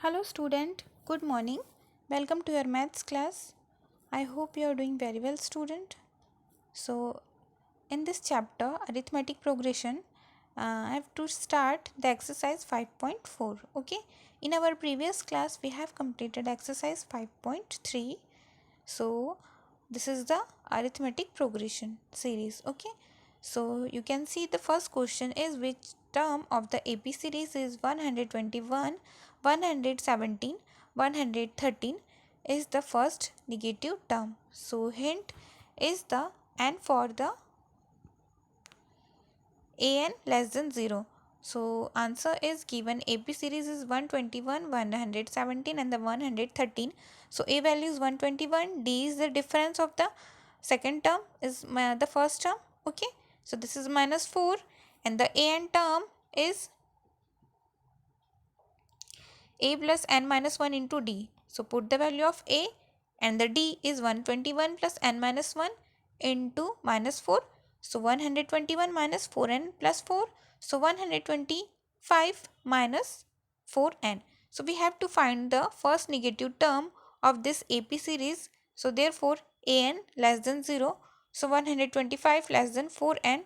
Hello student, good morning. Welcome to your maths class. I hope you are doing very well student. So in this chapter arithmetic progression, I have to start the exercise 5.4. Okay. In our previous class we have completed exercise 5.3. So this is the arithmetic progression series. Okay. So you can see the first question is which term of the AP series is 121, 117, 113 is the first negative term. So hint is the n for the an less than 0. So answer is given AP series is 121, 117 and the 113. So A value is 121, D is the difference of the second term is the first term. Okay. So this is minus 4 and the an term is a plus n minus 1 into d. So put the value of a and the d is 121 plus n minus 1 into minus 4. So 121 minus 4n plus 4. So 125 minus 4n. So we have to find the first negative term of this AP series. So therefore an less than 0. So 125 less than 4n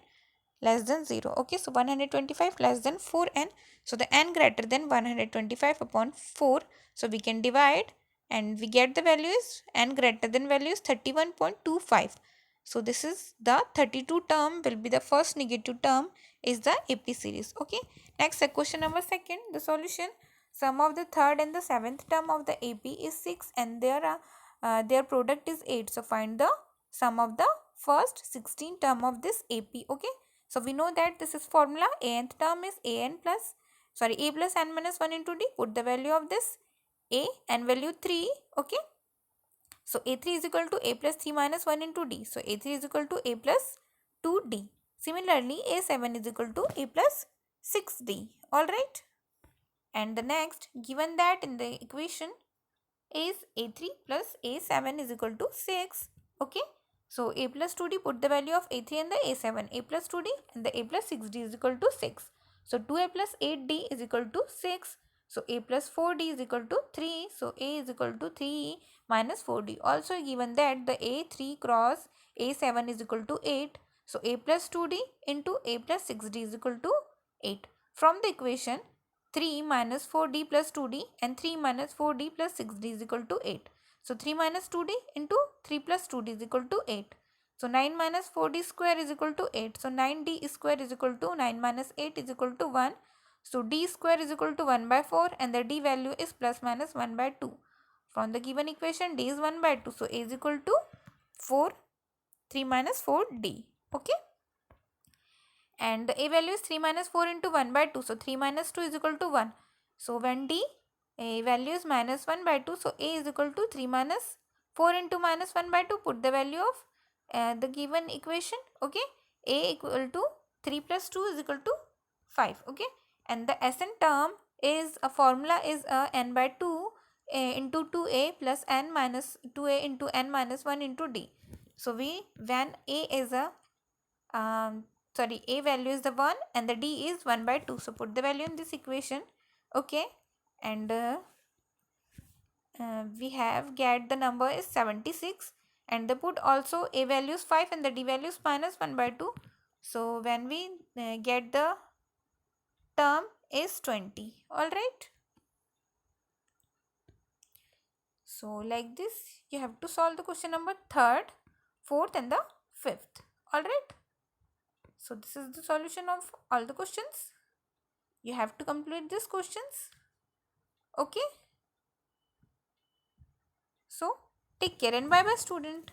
less than 0. Okay, so 125 less than 4n. So the n greater than 125 upon 4. So we can divide and we get the value is n greater than value is 31.25. So this is the 32 term will be the first negative term is the AP series. Okay, next question number second, the solution. Sum of the third and the seventh term of the AP is 6 and their product is 8. So find the sum of the first 16 term of this AP. Okay, so we know that this is formula. Nth term is a plus n minus 1 into d. Put the value of this a and value 3. Okay. So a3 is equal to a plus 3 minus 1 into d. So a3 is equal to a plus 2d. Similarly, a7 is equal to a plus 6d. Alright. And the next, given that in the equation is a3 plus a7 is equal to 6. Okay. So a plus 2d, put the value of a3 and the a7. A plus 2d and the a plus 6d is equal to 6. So 2a plus 8d is equal to 6. So a plus 4d is equal to 3. So a is equal to 3 minus 4d. Also given that the a3 cross a7 is equal to 8. So a plus 2d into a plus 6d is equal to 8. From the equation 3 minus 4d plus 2d and 3 minus 4d plus 6d is equal to 8. So 3 minus 2d into 3 plus 2d is equal to 8. So 9 minus 4d square is equal to 8. So 9d square is equal to 9 minus 8 is equal to 1. So d square is equal to 1 by 4 and the d value is plus minus 1 by 2. From the given equation d is 1 by 2. So a is equal to 4, 3 minus 4d. Okay. And the a value is 3 minus 4 into 1 by 2. So 3 minus 2 is equal to 1. So when d a value is minus 1 by 2. So a is equal to 3 minus 4 into minus 1 by 2. Put the value of the given equation. Okay. A equal to 3 plus 2 is equal to 5. Okay. And the Sn term is a formula is n by 2 into 2a plus n minus 2a into n minus 1 into d. So when a is a a value is the 1 and the d is 1 by 2. So put the value in this equation. Okay. And we have get the number is 76 and the put also a value is 5 and the d value is minus 1 by 2. So when we get the term is 20. Alright. So like this you have to solve the question number 3rd, 4th and the 5th. Alright. So this is the solution of all the questions. You have to complete these questions. Okay. So take care and bye bye student.